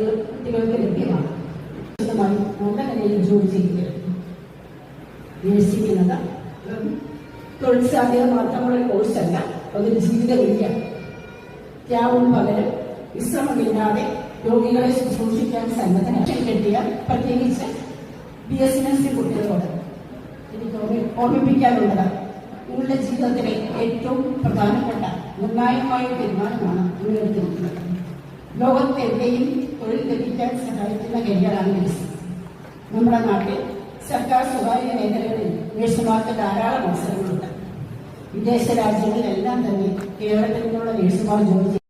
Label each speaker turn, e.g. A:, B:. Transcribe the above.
A: കുട്ടികൾക്ക് ലഭ്യമാണ്. നല്ല നിലയിൽ ജോലി ചെയ്യുന്നത് നേഴ്സിംഗ് എന്നത് തൊഴിൽ സാധ്യത മാത്രമുള്ള കോഴ്സല്ല, അതൊരു ജീവിത വഴിയാണ്. രാവും പകലും വിശ്രമമില്ലാതെ രോഗികളെ ശുശ്രൂഷിക്കാൻ സന്നദ്ധനായി കിട്ടിയ പ്രത്യേകിച്ച് BSNC കുട്ടികളോട് എനിക്ക് ഓർമ്മിപ്പിക്കാനുള്ളത് നിങ്ങളുടെ ജീവിതത്തിലെ ഏറ്റവും പ്രധാനപ്പെട്ട നിർണായകമായ തീരുമാനമാണ് നിങ്ങൾ എടുത്തിരിക്കുന്നത്. ലോകത്തെവിടെയും തൊഴിൽ ലഭിക്കാൻ സഹായിക്കുന്ന കരിയറാണ് നഴ്സിംഗ്. നമ്മുടെ നാട്ടിൽ സർക്കാർ സ്വകാര്യ മേഖലകളിൽ നഴ്സുമാർക്ക് ധാരാളം അവസരങ്ങളുണ്ട്. വിദേശ രാജ്യങ്ങളിലെല്ലാം തന്നെ കേരളത്തിൽ നിന്നുള്ള നഴ്സുമാർ ജോലി